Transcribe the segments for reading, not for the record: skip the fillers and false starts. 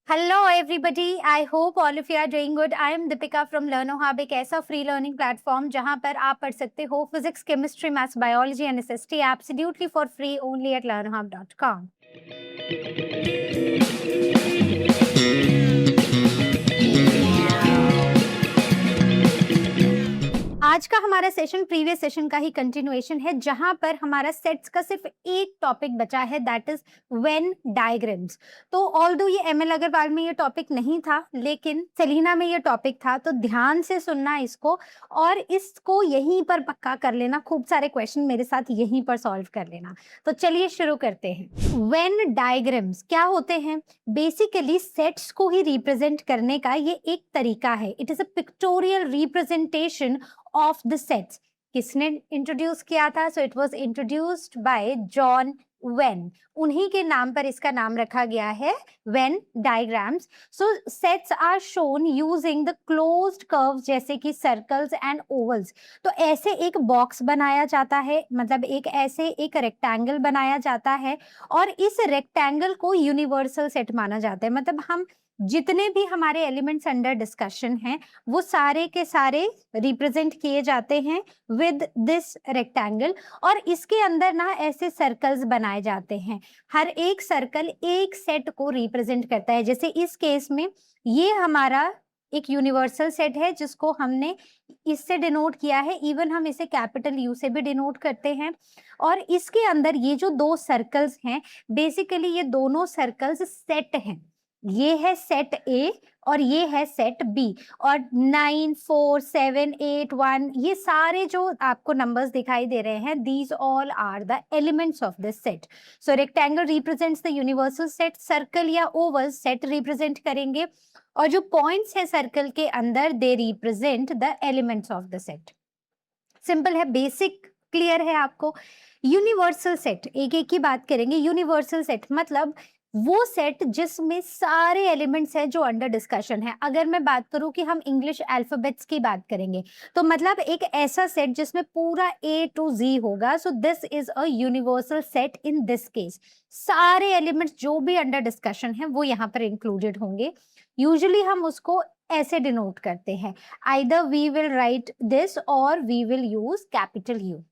Hello everybody, I hope all of you are doing good. I am Deepika from Learno Hub, एक ऐसा free learning platform जहां पर आप पढ़ सकते हो physics, chemistry, maths, biology and SST absolutely for free only at learnohub.com. आज का हमारा सेशन प्रीवियस सेशन का ही कंटिन्यूएशन है, जहां पर हमारा सेट्स का सिर्फ एक टॉपिक बचा है, दैट इज वेन डायग्राम्स. तो ऑल्दो ये एमएल अग्रवाल में ये टॉपिक नहीं था, लेकिन सेलिना में ये टॉपिक था, तो ध्यान से सुनना इसको और इसको यहीं पर पक्का कर लेना. खूब सारे क्वेश्चन मेरे साथ यहीं पर सॉल्व कर लेना. तो चलिए शुरू करते हैं. वेन डायग्राम्स क्या होते हैं? बेसिकली सेट्स को ही रिप्रेजेंट करने का ये एक तरीका है. It is a pictorial representation of the sets. किसने इंट्रोड्यूस किया था? So it was introduced by John Venn. उन्हीं के नाम पर इसका नाम रखा गया है, Venn diagrams. So sets are shown using the closed curves, जैसे कि सर्कल्स एंड ओवल्स. तो ऐसे एक बॉक्स बनाया जाता है, मतलब एक रेक्टेंगल बनाया जाता है, और इस रेक्टेंगल को यूनिवर्सल सेट माना जाता है. मतलब हम जितने भी हमारे एलिमेंट्स अंडर डिस्कशन हैं, वो सारे के सारे रिप्रेजेंट किए जाते हैं विद दिस रेक्टेंगल. और इसके अंदर ना ऐसे सर्कल्स बनाए जाते हैं. हर एक सर्कल एक सेट को रिप्रेजेंट करता है. जैसे इस केस में ये हमारा एक यूनिवर्सल सेट है, जिसको हमने इससे डिनोट किया है. इवन हम इसे कैपिटल यू से भी डिनोट करते हैं. और इसके अंदर ये जो दो सर्कल्स हैं, बेसिकली ये दोनों सर्कल्स सेट हैं. ये है सेट ए और ये है सेट बी. और 9, 4, 7, 8, 1, ये सारे जो आपको नंबर्स दिखाई दे रहे हैं, these all are the elements of this set. So rectangle represents the universal set, circle या ओवल सेट रिप्रेजेंट करेंगे, और जो पॉइंट्स है सर्कल के अंदर, they represent the elements of the set. Simple है, बेसिक क्लियर है आपको. यूनिवर्सल सेट, एक एक की बात करेंगे. यूनिवर्सल सेट मतलब वो सेट जिसमें सारे एलिमेंट्स हैं जो अंडर डिस्कशन है. अगर मैं बात करूं कि हम इंग्लिश अल्फाबेट्स की बात करेंगे, तो मतलब एक ऐसा सेट जिसमें पूरा ए टू जी होगा. सो this is a universal set in this case. सारे एलिमेंट्स जो भी अंडर डिस्कशन है वो यहाँ पर इंक्लूडेड होंगे. यूजुअली हम उसको ऐसे डिनोट करते हैं, either we will write this or we will use capital U.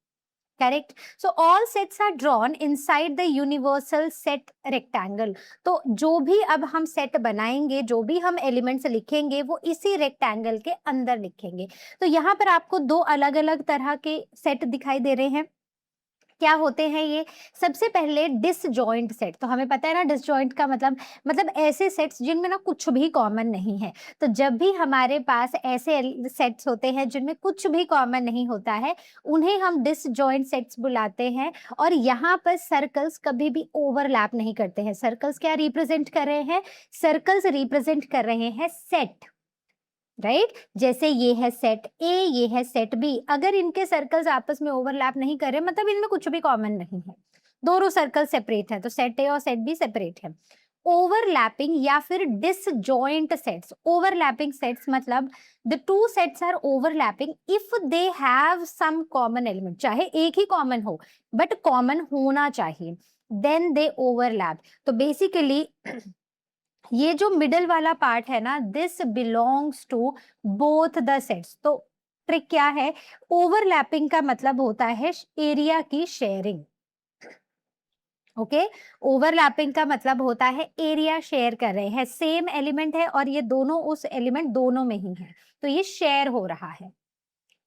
Correct? So all sets are drawn inside the universal set rectangle. तो जो भी अब हम सेट बनाएंगे, जो भी हम एलिमेंट्स लिखेंगे, वो इसी रेक्टेंगल के अंदर लिखेंगे. तो यहाँ पर आपको दो अलग अलग तरह के सेट दिखाई दे रहे हैं. क्या होते हैं ये? सबसे पहले डिसजॉइंट सेट. तो हमें पता है ना डिसजॉइंट का मतलब ऐसे सेट्स जिनमें ना कुछ भी कॉमन नहीं है. तो जब भी हमारे पास ऐसे सेट्स होते हैं जिनमें कुछ भी कॉमन नहीं होता है, उन्हें हम डिसजॉइंट सेट्स बुलाते हैं. और यहाँ पर सर्कल्स कभी भी ओवरलैप नहीं करते हैं. सर्कल्स क्या रिप्रेजेंट कर रहे हैं? सर्कल्स रिप्रेजेंट कर रहे हैं सेट, राइट? जैसे ये है सेट ए, ये है सेट बी. अगर इनके सर्कल्स आपस में ओवरलैप नहीं कर रहे, मतलब इनमें कुछ भी कॉमन नहीं है, दोनों सर्कल सेपरेट है, तो सेट ए और सेट बी सेपरेट है. ओवरलैपिंग या फिर डिसजॉइंट सेट्स. ओवरलैपिंग सेट्स मतलब the two sets are overlapping if they have some common element. चाहे एक ही कॉमन हो, बट कॉमन होना चाहिए, देन दे ओवरलैप. तो बेसिकली ये जो मिडल वाला पार्ट है ना, this belongs to both the sets. तो ट्रिक क्या है? ओवरलैपिंग का मतलब होता है एरिया की शेयरिंग. ओके, ओवरलैपिंग का मतलब होता है एरिया शेयर कर रहे हैं. सेम एलिमेंट है और ये दोनों उस एलिमेंट दोनों में ही है, तो ये शेयर हो रहा है.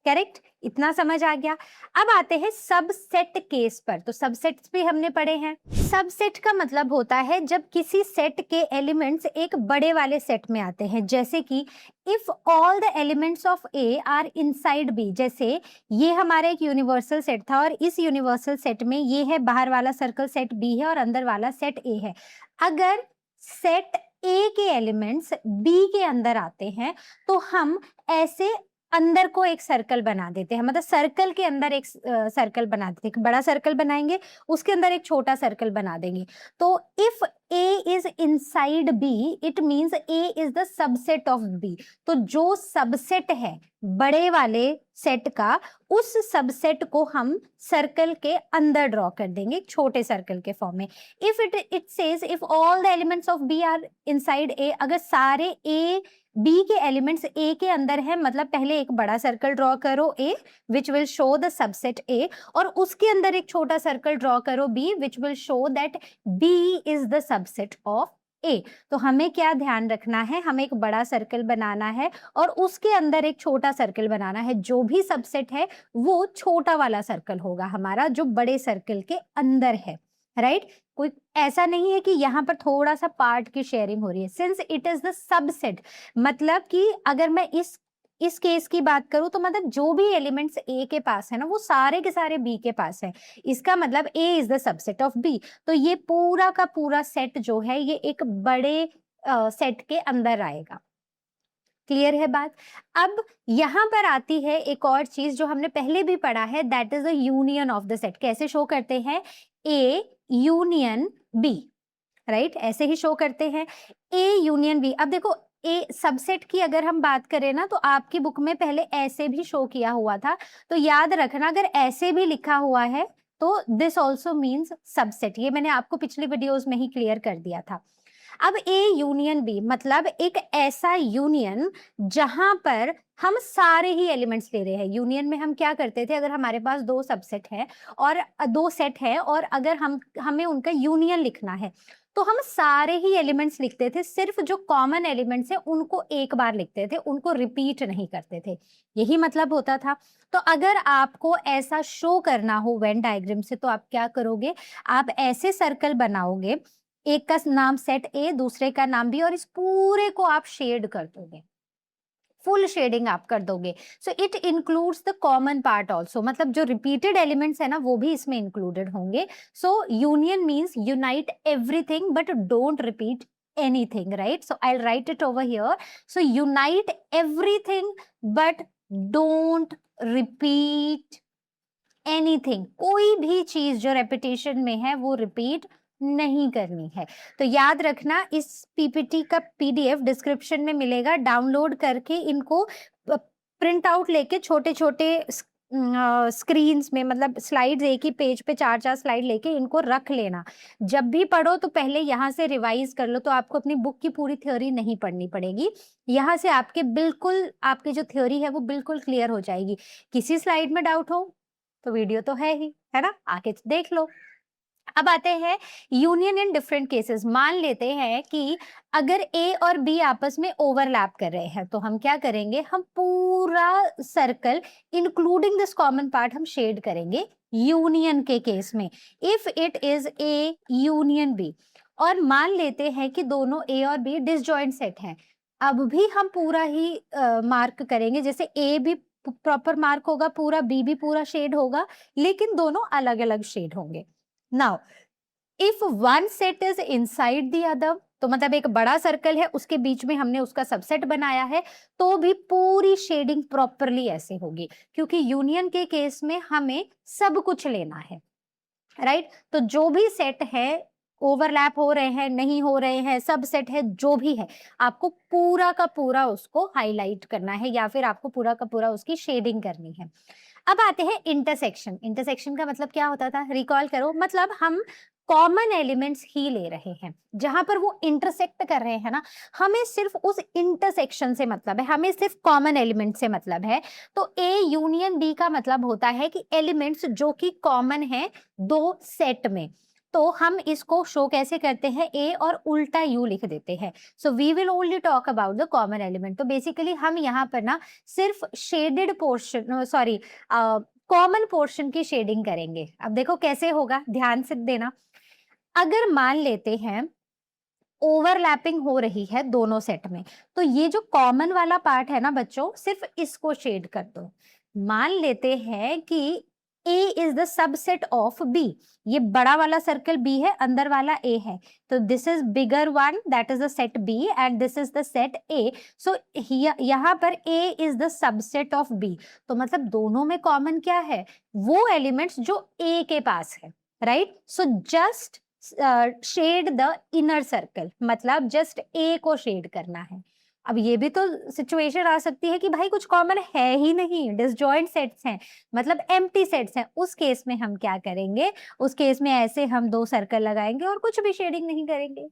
करेक्ट? इतना समझ आ गया. अब आते हैं सबसेट केस पर. तो सबसेट्स भी हमने पढ़े हैं. सबसेट का मतलब होता है जब किसी सेट के एलिमेंट्स एक बड़े वाले सेट में आते हैं. जैसे कि if all the elements of A are inside B. जैसे ये हमारा एक यूनिवर्सल सेट था, और इस यूनिवर्सल सेट में ये है बाहर वाला सर्कल सेट बी है और अंदर वाला सेट ए है. अगर सेट ए के एलिमेंट्स बी के अंदर आते हैं, तो हम ऐसे अंदर को एक सर्कल बना देते हैं. मतलब सर्कल के अंदर एक सर्कल बना देते हैं. बड़ा सर्कल बनाएंगे, उसके अंदर एक छोटा सर्कल बना देंगे. तो if A is inside B, it means A is the subset of B. तो जो सबसेट है बड़े वाले सेट का, उस सबसेट को हम सर्कल के अंदर ड्रॉ कर देंगे, एक छोटे सर्कल के फॉर्म में. If it says if all the elements of B are inside A, अगर सारे ए बी के एलिमेंट्स ए के अंदर है, मतलब पहले एक बड़ा सर्कल ड्रॉ करो A which will show the subset A, और उसके अंदर एक छोटा सर्कल ड्रॉ करो B which will show that B is the subset of A. तो हमें क्या ध्यान रखना है, हमें एक बड़ा सर्कल बनाना है और उसके अंदर एक छोटा सर्कल बनाना है. जो भी सबसेट है वो छोटा वाला सर्कल होगा हमारा, जो बड़े सर्कल के अंदर है, राइट. कोई ऐसा नहीं है कि यहाँ पर थोड़ा सा पार्ट की शेयरिंग हो रही है. Since it is the subset, मतलब कि अगर मैं इस केस की बात करूं तो मतलब जो भी एलिमेंट्स ए के पास है ना, वो सारे के सारे बी के पास है. इसका मतलब A is the subset of B. तो ये पूरा का पूरा सेट जो है ये एक बड़े सेट के अंदर आएगा. क्लियर है बात. अब यहाँ पर आती है एक और चीज जो हमने पहले भी पढ़ा है, that is the union of the set. कैसे शो करते हैं, ए यूनियन बी, राइट, ऐसे ही शो करते हैं, ए यूनियन बी. अब देखो ए सबसेट की अगर हम बात करें ना, तो आपकी बुक में पहले ऐसे भी शो किया हुआ था, तो याद रखना अगर ऐसे भी लिखा हुआ है तो दिस ऑल्सो मीन्स सबसेट. ये मैंने आपको पिछली वीडियोज में ही क्लियर कर दिया था. अब ए यूनियन बी मतलब एक ऐसा यूनियन जहां पर हम सारे ही एलिमेंट्स ले रहे हैं. यूनियन में हम क्या करते थे, अगर हमारे पास दो सबसेट है और दो सेट है और अगर हमें उनका यूनियन लिखना है तो हम सारे ही एलिमेंट्स लिखते थे, सिर्फ जो कॉमन एलिमेंट्स है उनको एक बार लिखते थे, उनको रिपीट नहीं करते थे. यही मतलब होता था. तो अगर आपको ऐसा शो करना हो वेन डायग्राम से, तो आप क्या करोगे, आप ऐसे सर्कल बनाओगे, एक का नाम सेट ए, दूसरे का नाम बी, और इस पूरे को आप शेड कर दोगे, फुल शेडिंग आप कर दोगे. So it includes the common part also, मतलब जो रिपीटेड एलिमेंट्स है ना वो भी इसमें इंक्लूडेड होंगे. सो union means unite everything but don't repeat anything, right? So I'll write it over here. So unite everything but don't repeat anything. कोई भी चीज जो रेपिटेशन में है वो रिपीट नहीं करनी है. तो याद रखना, इस पीपीटी का पीडीएफ डिस्क्रिप्शन में मिलेगा, डाउनलोड करके इनको प्रिंट आउट लेके छोटे छोटे स्क्रीन्स में, मतलब स्लाइड्स एक ही पेज पे 4-4 स्लाइड लेके इनको रख लेना. जब भी पढ़ो तो पहले यहाँ से रिवाइज कर लो, तो आपको अपनी बुक की पूरी थ्योरी नहीं पढ़नी पड़ेगी. यहाँ से आपकी जो थ्योरी है वो बिल्कुल क्लियर हो जाएगी. किसी स्लाइड में डाउट हो तो वीडियो तो है ही, है ना, आके देख लो. अब आते हैं यूनियन इन डिफरेंट केसेस. मान लेते हैं कि अगर ए और बी आपस में ओवरलैप कर रहे हैं, तो हम क्या करेंगे, हम पूरा circle including this common part हम शेड करेंगे यूनियन के केस में, if it is A union B. और मान लेते हैं कि दोनों ए और बी डिसजॉइंट सेट हैं, अब भी हम पूरा ही मार्क करेंगे, जैसे ए भी प्रॉपर मार्क होगा पूरा, बी भी पूरा शेड होगा, लेकिन दोनों अलग अलग शेड होंगे. Now, if one set is inside the other, तो मतलब एक बड़ा सर्कल है उसके बीच में हमने उसका सबसेट बनाया है, तो भी पूरी शेडिंग प्रॉपरली ऐसे होगी, क्योंकि यूनियन के केस में हमें सब कुछ लेना है, राइट. तो जो भी सेट है, ओवरलैप हो रहे हैं नहीं हो रहे हैं, सब सेट है, जो भी है, आपको पूरा का पूरा उसको हाईलाइट करना है या फिर आपको पूरा का पूरा उसकी शेडिंग करनी है. अब आते हैं इंटरसेक्शन. इंटरसेक्शन का मतलब क्या होता था, रिकॉल करो. मतलब हम कॉमन एलिमेंट्स ही ले रहे हैं, जहां पर वो इंटरसेक्ट कर रहे हैं ना, हमें सिर्फ उस इंटरसेक्शन से मतलब है, हमें सिर्फ कॉमन एलिमेंट से मतलब है. तो ए यूनियन बी का मतलब होता है कि एलिमेंट्स जो कि कॉमन है दो सेट में, तो हम इसको शो कैसे करते हैं, ए और उल्टा यू लिख देते हैं. So we will only talk about the common element. तो बेसिकली हम यहाँ पर ना सिर्फ shaded portion, sorry common portion की शेडिंग करेंगे. अब देखो कैसे होगा, ध्यान से देना. अगर मान लेते हैं ओवरलैपिंग हो रही है दोनों सेट में, तो ये जो कॉमन वाला पार्ट है ना बच्चों, सिर्फ इसको शेड कर दो. मान लेते हैं कि A is the subset of B. ये बड़ा वाला सर्कल B है, अंदर वाला A है, तो this is bigger one, that is the set B and this is the set A. So यहाँ पर A is the subset of B. तो मतलब दोनों में कॉमन क्या है, वो एलिमेंट्स जो A के पास है, right? So just shade the inner circle, मतलब जस्ट ए को शेड करना है। अब ये भी तो सिचुएशन आ सकती है कि भाई कुछ कॉमन है ही नहीं, डिसजॉइंट सेट्स हैं, मतलब एम्प्टी सेट्स हैं। उस केस में हम क्या करेंगे, उस केस में ऐसे हम 2 सर्कल लगाएंगे और कुछ भी शेडिंग नहीं करेंगे।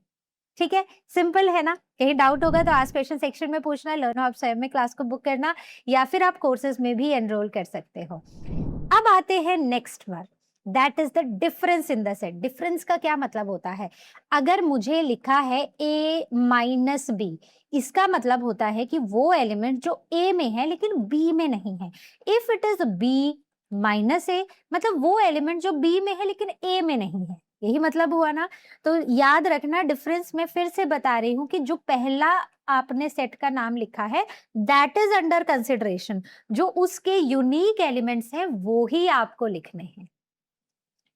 ठीक है, सिंपल है ना। कहीं डाउट होगा तो आज क्वेश्चन सेक्शन में पूछना, लर्न आप स्वयं में क्लास को बुक करना, या फिर आप कोर्सेज में भी एनरोल कर सकते हो। अब आते हैं next word, that is the difference in the set. Difference का क्या मतलब होता है? अगर मुझे लिखा है a माइनस बी, इसका मतलब होता है कि वो एलिमेंट जो a में है लेकिन b में नहीं है। If it is b minus a, मतलब वो एलिमेंट जो b में है लेकिन a में नहीं है, यही मतलब हुआ ना। तो याद रखना, डिफरेंस में फिर से बता रही हूँ कि जो पहला आपने सेट का नाम लिखा है दैट इज अंडर कंसिडरेशन, जो उसके यूनिक एलिमेंट्स हैं वो ही आपको लिखने हैं।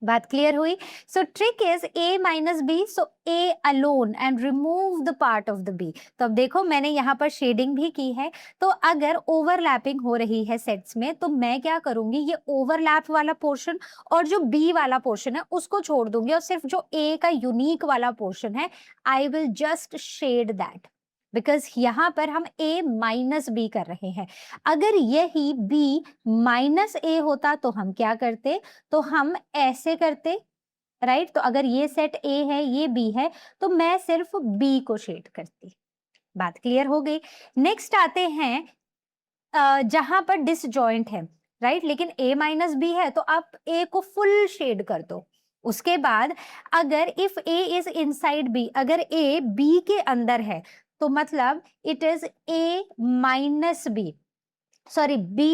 बात क्लियर हुई? So trick is a minus B, so a alone and remove the part of the b। तो अब देखो मैंने यहाँ पर शेडिंग भी की है, तो अगर ओवरलैपिंग हो रही है सेट्स में तो मैं क्या करूंगी, ये ओवरलैप वाला पोर्शन और जो b वाला पोर्शन है उसको छोड़ दूंगी, और सिर्फ जो a का यूनिक वाला पोर्शन है I will just shade that, because यहाँ पर हम a माइनस बी कर रहे हैं। अगर यही b माइनस a होता तो हम क्या करते, तो हम ऐसे करते, राइट। तो अगर ये सेट a है, ये b है, तो मैं सिर्फ b को शेड करती। बात क्लियर हो गई? नेक्स्ट आते हैं जहां पर डिसजॉइंट है, राइट, लेकिन a माइनस बी है तो आप a को फुल शेड कर दो। उसके बाद अगर if a is inside b, अगर a b के अंदर है तो मतलब it is a minus B, sorry b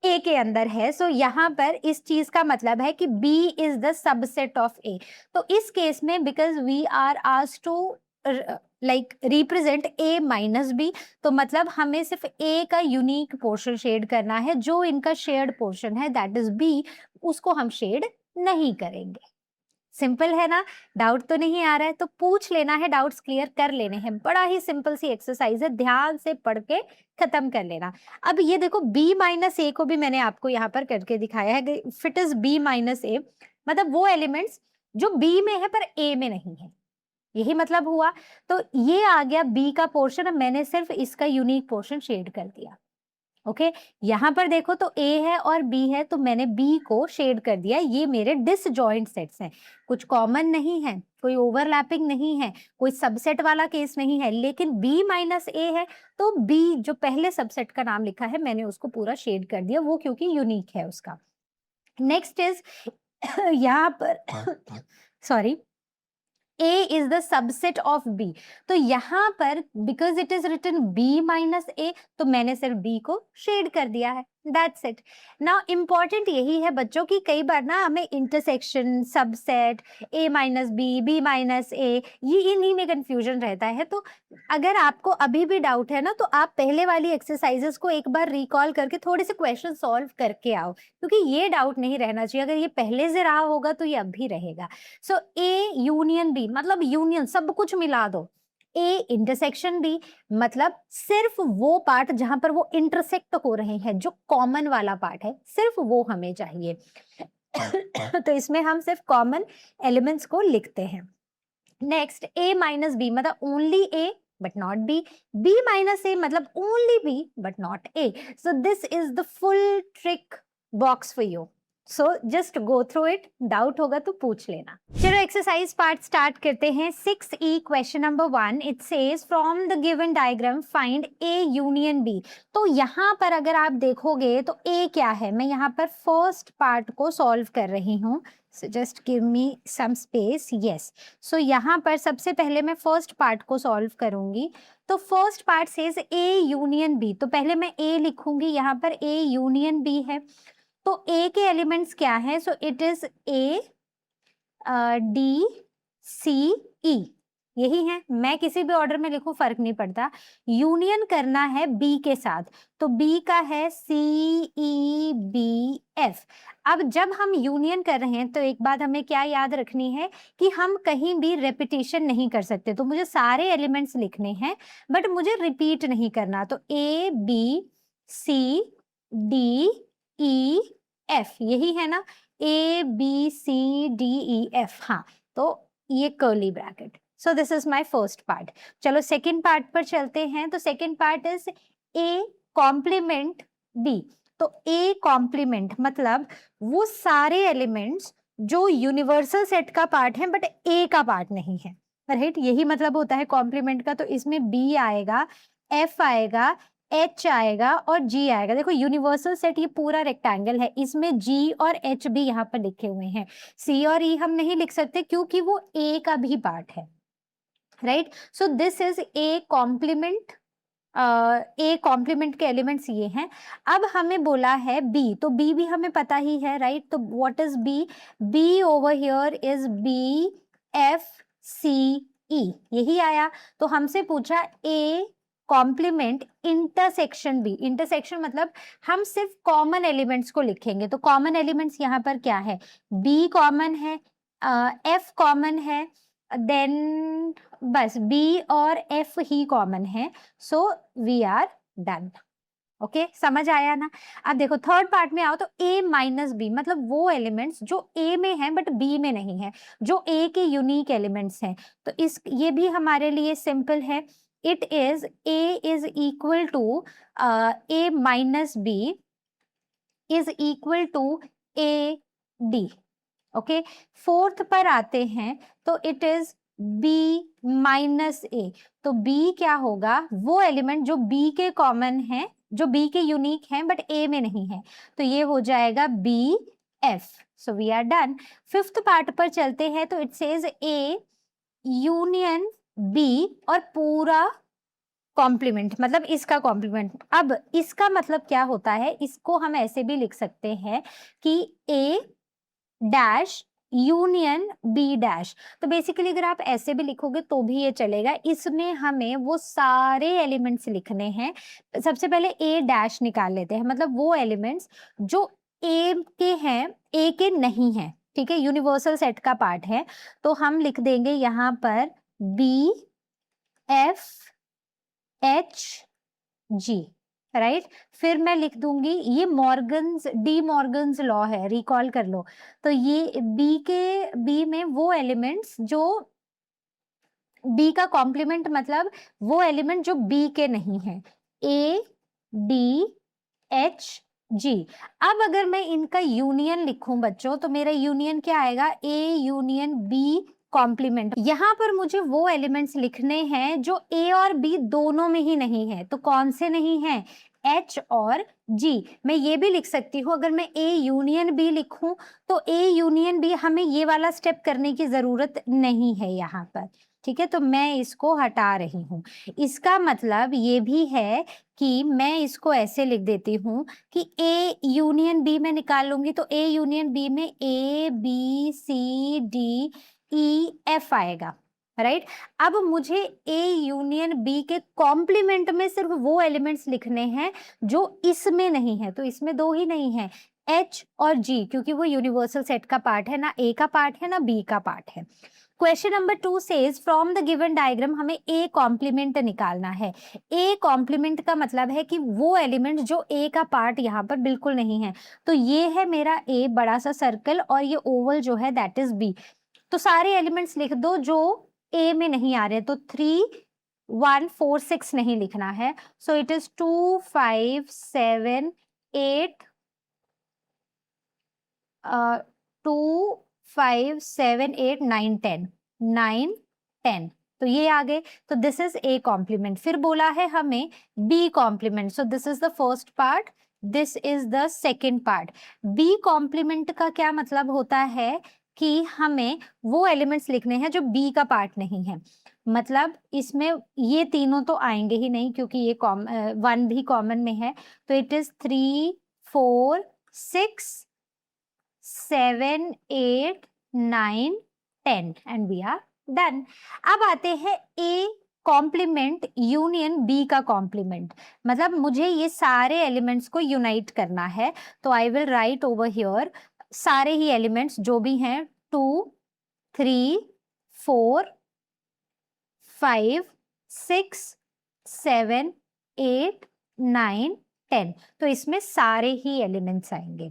a के अंदर है। सो यहाँ पर इस चीज का मतलब है कि b is the subset of a। तो इस केस में because we are asked to like represent a minus B, तो मतलब हमें सिर्फ a का यूनिक पोर्शन शेड करना है, जो इनका शेयर्ड पोर्शन है दैट इज b, उसको हम शेड नहीं करेंगे। सिंपल है ना? डाउट तो नहीं आ रहा है तो पूछ लेना है, डाउट्स क्लियर कर लेने हैं। बड़ा ही सिंपल सी एक्सरसाइज है, ध्यान से पढ़ के खत्म कर लेना। अब ये देखो b माइनस ए को भी मैंने आपको यहाँ पर करके दिखाया है। Fit is b minus A, मतलब वो एलिमेंट्स जो b में है पर a में नहीं है, यही मतलब हुआ। तो ये आ गया b का पोर्शन, अब मैंने सिर्फ इसका यूनिक पोर्शन शेड कर दिया। ओके यहाँ पर देखो तो a है और b है, तो मैंने b को शेड कर दिया। ये मेरे डिसजॉइंट सेट्स हैं, कुछ कॉमन नहीं है, कोई ओवरलैपिंग नहीं है, कोई सबसेट वाला केस नहीं है, लेकिन b माइनस a है तो b जो पहले सबसेट का नाम लिखा है मैंने उसको पूरा शेड कर दिया, वो क्योंकि यूनिक है उसका। नेक्स्ट इज यहाँ पर sorry A is the subset of B, तो यहाँ पर because it is written B minus A, तो मैंने सिर्फ B को शेड कर दिया है, that's it। Now important यही है बच्चों की कई बार ना हमें intersection, subset, A minus B, B minus A, ये इन्हीं में कंफ्यूजन रहता है। तो अगर आपको अभी भी डाउट है ना तो आप पहले वाली एक्सरसाइजेस को एक बार रिकॉल करके थोड़े से क्वेश्चन सॉल्व करके आओ, क्योंकि ये डाउट नहीं रहना चाहिए। अगर ये पहले से रहा होगा तो ये अब भी रहेगा। सो ए यूनियन बी मतलब यूनियन, सब कुछ मिला दो। ए इंटरसेक्शन बी मतलब सिर्फ वो पार्ट जहां पर वो इंटरसेक्ट हो रहे हैं, जो कॉमन वाला पार्ट है सिर्फ वो हमें चाहिए। तो इसमें हम सिर्फ कॉमन एलिमेंट्स को लिखते हैं। नेक्स्ट ए माइनस बी मतलब only A but not b, b minus a मतलब only b but not a। so this is the full trick box for you, so just go through it, doubt होगा तो पूछ लेना। चलो exercise part start करते हैं। 6e question number 1, it says from the given diagram find a union b। तो यहाँ पर अगर आप देखोगे तो a क्या है, मैं यहाँ पर फर्स्ट पार्ट को सॉल्व कर रही हूँ। so just give me some space, yes। so यहाँ पर सबसे पहले मैं फर्स्ट पार्ट को सॉल्व करूंगी। तो first part says a union b, तो पहले मैं a लिखूंगी, यहाँ पर a यूनियन b है। तो a के एलिमेंट्स क्या है, so it is a d c e, यही है। मैं किसी भी ऑर्डर में लिखूं फर्क नहीं पड़ता, यूनियन करना है b के साथ, तो b का है c e b f। अब जब हम यूनियन कर रहे हैं तो एक बात हमें क्या याद रखनी है कि हम कहीं भी रेपिटेशन नहीं कर सकते। तो मुझे सारे एलिमेंट्स लिखने हैं बट मुझे रिपीट नहीं करना। तो a b c d e f, यही है ना, a b c d e f। हाँ, तो ये curly bracket. So this is my first part. चलो सेकंड पार्ट पर चलते हैं। तो second part is A complement B. तो ए कॉम्प्लीमेंट मतलब वो सारे एलिमेंट्स जो यूनिवर्सल सेट का पार्ट है बट ए का पार्ट नहीं है, राइट? यही मतलब होता है कॉम्प्लीमेंट का। तो इसमें बी आएगा, एफ आएगा, एच आएगा और जी आएगा। देखो यूनिवर्सल सेट ये पूरा रेक्टेंगल है, इसमें जी और एच भी यहाँ पर लिखे हुए हैं। सी और ई हम नहीं लिख सकते क्योंकि वो ए का भी पार्ट है, right? So this is A complement. A complement के एलिमेंट्स ये हैं। अब हमें बोला है बी, तो बी भी हमें पता ही है, राइट? तो what is B? B over here is B F C E, यही आया। तो हमसे पूछा A complement intersection B. Intersection मतलब हम सिर्फ कॉमन एलिमेंट्स को लिखेंगे। तो कॉमन एलिमेंट्स यहाँ पर क्या है? बी कॉमन है, एफ कॉमन है, देन बस बी और एफ ही कॉमन है। So we are done. Okay, समझ आया ना? अब देखो थर्ड पार्ट में आओ तो ए माइनस बी मतलब वो एलिमेंट्स जो ए में हैं बट बी में नहीं है, जो ए के यूनिक एलिमेंट्स हैं। तो इस ये भी हमारे लिए सिंपल है। It is A is equal to A minus B is equal to A D. Okay, fourth पर आते हैं तो it is B minus A. तो बी क्या होगा? वो एलिमेंट जो बी के कॉमन है, जो बी के यूनिक है बट ए में नहीं है, तो ये हो जाएगा B F. So we are done. Fifth part पर चलते हैं तो it says A union B और पूरा कॉम्प्लीमेंट मतलब इसका कॉम्प्लीमेंट। अब इसका मतलब क्या होता है? इसको हम ऐसे भी लिख सकते हैं कि ए डैश यूनियन बी डैश। तो बेसिकली अगर आप ऐसे भी लिखोगे तो भी ये चलेगा। इसमें हमें वो सारे एलिमेंट्स लिखने हैं। सबसे पहले ए डैश निकाल लेते हैं, मतलब वो एलिमेंट्स जो ए के हैं, ए के नहीं है, ठीक है, यूनिवर्सल सेट का पार्ट है। तो हम लिख देंगे यहाँ पर B F H G, right? फिर मैं लिख दूंगी, ये डी मॉर्गन्स लॉ है, रिकॉल कर लो। तो ये बी में वो एलिमेंट्स जो बी का कॉम्प्लीमेंट मतलब वो एलिमेंट जो बी के नहीं है, ए डी एच जी। अब अगर मैं इनका यूनियन लिखूं बच्चों तो मेरा यूनियन क्या आएगा? A union B complement. यहां पर मुझे वो एलिमेंट्स लिखने हैं जो ए और बी दोनों में ही नहीं है। तो कौन से नहीं है? एच और जी। मैं ये भी लिख सकती हूँ, अगर मैं ए यूनियन बी लिखूं तो ए यूनियन बी, हमें ये वाला स्टेप करने की जरूरत नहीं है यहाँ पर, ठीक है? तो मैं इसको हटा रही हूँ। इसका मतलब ये भी है कि मैं इसको ऐसे लिख देती हूँ कि ए यूनियन बी में निकाल लूंगी तो ए यूनियन बी में A B C D E F आएगा, राइट? अब मुझे ए यूनियन बी के कॉम्प्लीमेंट में सिर्फ वो एलिमेंट्स लिखने हैं जो इसमें नहीं है। तो इसमें दो ही नहीं है, एच और जी, क्योंकि वो यूनिवर्सल सेट का पार्ट है, ना ए का पार्ट है ना बी का पार्ट है। Question number 2 says from the given diagram हमें ए कॉम्प्लीमेंट निकालना है। ए कॉम्प्लीमेंट का मतलब है कि वो एलिमेंट जो ए का पार्ट यहाँ पर बिल्कुल नहीं है। तो ये है मेरा ए बड़ा सा सर्कल और ये ओवल जो है दैट इज बी। तो सारे एलिमेंट्स लिख दो जो ए में नहीं आ रहे। तो 3 1 4 6 नहीं लिखना है। So it is 2 5 7 8 2 5 7 8 9 10 9 10। तो ये आ गए। तो दिस इज ए कॉम्प्लीमेंट। फिर बोला है हमें B complement. So this is the first part, this is the second part. B complement का क्या मतलब होता है कि हमें वो एलिमेंट्स लिखने हैं जो बी का पार्ट नहीं है। मतलब इसमें ये तीनों तो आएंगे ही नहीं क्योंकि ये 1 भी कॉमन में है। तो it is 3 4 6 7 8 9 10 and we are done. अब आते हैं ए कॉम्प्लीमेंट यूनियन बी का कॉम्प्लीमेंट। मतलब मुझे ये सारे एलिमेंट्स को यूनाइट करना है। तो I will write over here सारे ही एलिमेंट्स जो भी हैं 2 3 4 5 6 7 8 9 10। तो इसमें सारे ही एलिमेंट्स आएंगे।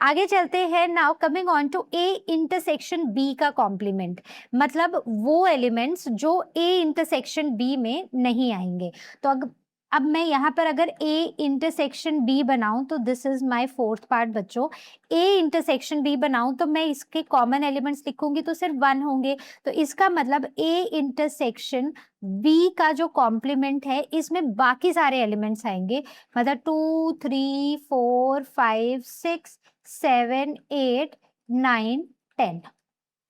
आगे चलते हैं। Now coming on to A intersection B का कॉम्प्लीमेंट, मतलब वो एलिमेंट्स जो ए इंटरसेक्शन बी में नहीं आएंगे। तो अब मैं यहाँ पर अगर ए इंटरसेक्शन बी बनाऊं तो this is my fourth part बच्चों। ए इंटरसेक्शन बी बनाऊं तो मैं इसके कॉमन एलिमेंट्स लिखूंगी तो सिर्फ 1 होंगे। तो इसका मतलब ए इंटरसेक्शन बी का जो कॉम्प्लीमेंट है इसमें बाकी सारे एलिमेंट्स आएंगे, मतलब 2 3 4 5 6 7 8 9 10।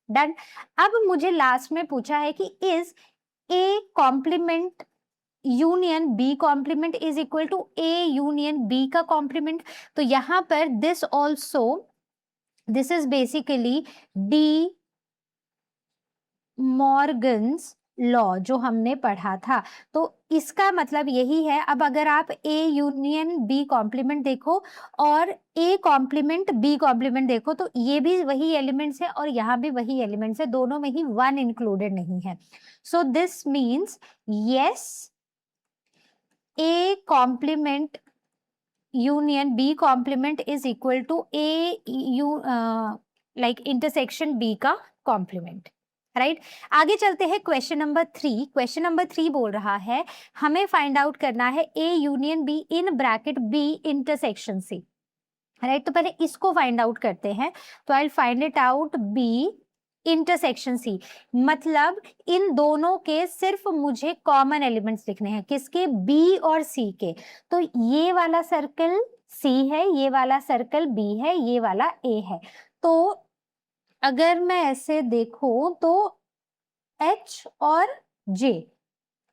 डन। अब मुझे लास्ट में पूछा है कि is A complement union B complement is equal to A union B का कॉम्प्लीमेंट। तो यहां पर this also, this is basically De Morgan's law जो हमने पढ़ा था। तो इसका मतलब यही है। अब अगर आप ए यूनियन बी कॉम्प्लीमेंट देखो और ए कॉम्प्लीमेंट बी कॉम्प्लीमेंट देखो तो ये भी वही एलिमेंट्स है और यहाँ भी वही एलिमेंट्स है, दोनों में ही 1 इंक्लूडेड नहीं है। So this means yes, A complement union B complement is equal to A like intersection B का complement, राइट। आगे चलते हैं क्वेश्चन नंबर 3। क्वेश्चन नंबर 3 बोल रहा है हमें फाइंड आउट करना है A union B in bracket B intersection C, right. तो पहले इसको फाइंड आउट करते हैं। तो I will find it out B intersection C, मतलब इन दोनों के सिर्फ मुझे कॉमन एलिमेंट्स लिखने हैं, किसके, बी और सी के। तो ये वाला सर्कल सी है, ये वाला सर्कल बी है, ये वाला ए है। तो अगर मैं ऐसे देखूं तो एच और जे,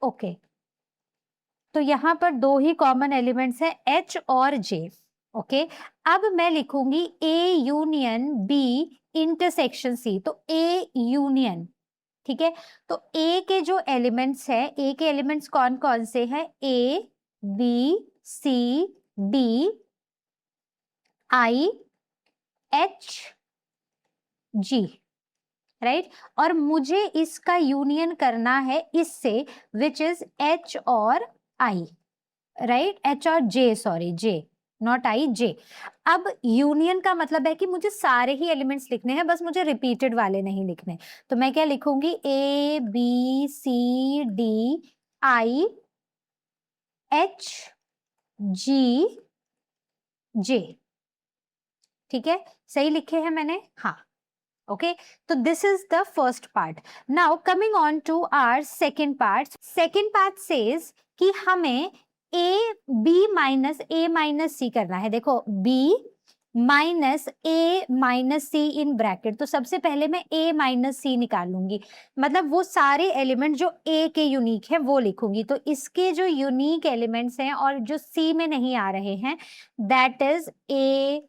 ओके, तो यहां पर दो ही कॉमन एलिमेंट्स है एच और जे, ओके। अब मैं लिखूंगी A union B intersection C, तो ए यूनियन, ठीक है। तो ए के जो एलिमेंट्स है, ए के एलिमेंट्स कौन कौन से हैं, A B C D I H G, right. और मुझे इसका यूनियन करना है इससे, विच इज एच और आई, राइट, एच और जे, सॉरी जे, नॉट आई, जे। अब यूनियन का मतलब है कि मुझे सारे ही एलिमेंट्स लिखने हैं, बस मुझे रिपीटेड वाले नहीं लिखने। तो मैं क्या लिखूंगी, A B C D I H G J, ठीक है, सही लिखे हैं मैंने, हाँ, ओके। तो this is the first part. Now coming on to our second part. Second part says कि हमें A B minus A minus C करना है। देखो B minus A minus C in bracket, तो सबसे पहले मैं ए माइनस सी निकालूंगी, मतलब वो सारे एलिमेंट जो ए के यूनिक है वो लिखूंगी। तो इसके जो यूनिक एलिमेंट्स हैं और जो सी में नहीं आ रहे हैं, that is A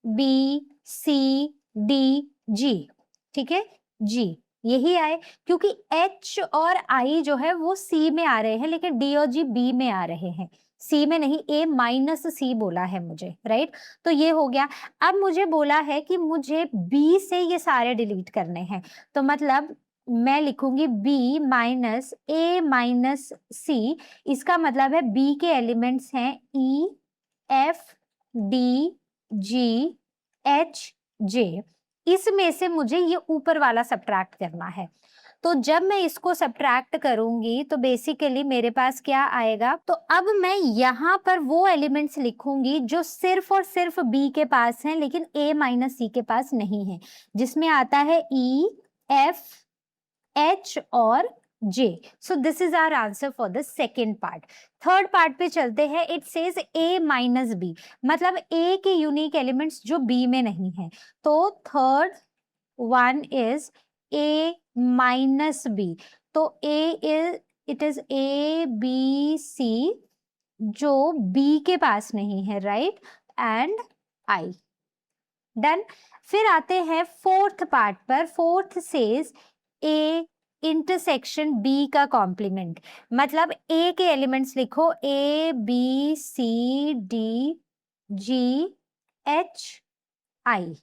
B C D G, ठीक है, जी यही आए, क्योंकि एच और आई जो है वो सी में आ रहे हैं, लेकिन डी और जी बी में आ रहे हैं, सी में नहीं। ए माइनस सी बोला है मुझे, राइट। तो ये हो गया। अब मुझे बोला है कि मुझे बी से ये सारे डिलीट करने हैं, तो मतलब मैं लिखूंगी B minus A minus C. इसका मतलब है बी के एलिमेंट्स हैं E F D G H J, इसमें से मुझे ये ऊपर वाला सब्ट्रैक्ट करना है। तो जब मैं इसको सब्ट्रैक्ट करूंगी तो बेसिकली मेरे पास क्या आएगा, तो अब मैं यहाँ पर वो एलिमेंट्स लिखूंगी जो सिर्फ और सिर्फ बी के पास हैं लेकिन ए माइनस सी के पास नहीं है, जिसमें आता है ई एफ एच और J. So this is our answer for the second part. Third part पे चलते हैं। It says A minus B, मतलब ए के यूनिक एलिमेंट्स जो बी में नहीं है। तो third one is A minus B, तो A is, it is A B C जो बी के पास नहीं है, राइट, एंड आई, डन। फिर आते हैं फोर्थ पार्ट पर। Fourth says A intersection B का कॉम्प्लीमेंट, मतलब ए के एलिमेंट्स लिखो A B C D G H I,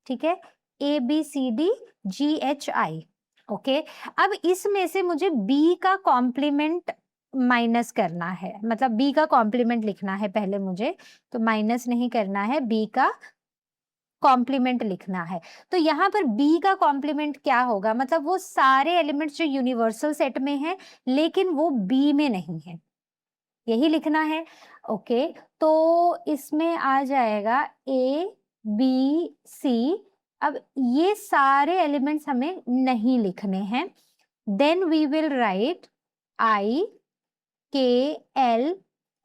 ठीक है, A B C D G H I, okay. अब इसमें से मुझे बी का कॉम्प्लीमेंट माइनस करना है, मतलब बी का कॉम्प्लीमेंट लिखना है पहले मुझे, तो माइनस नहीं करना है, बी का कॉम्प्लीमेंट लिखना है। तो यहाँ पर बी का कॉम्प्लीमेंट क्या होगा, मतलब वो सारे एलिमेंट्स जो यूनिवर्सल सेट में हैं लेकिन वो बी में नहीं है, यही लिखना है। ओके, तो इसमें आ जाएगा ए बी सी। अब ये सारे एलिमेंट्स हमें नहीं लिखने हैं, then we will write I K L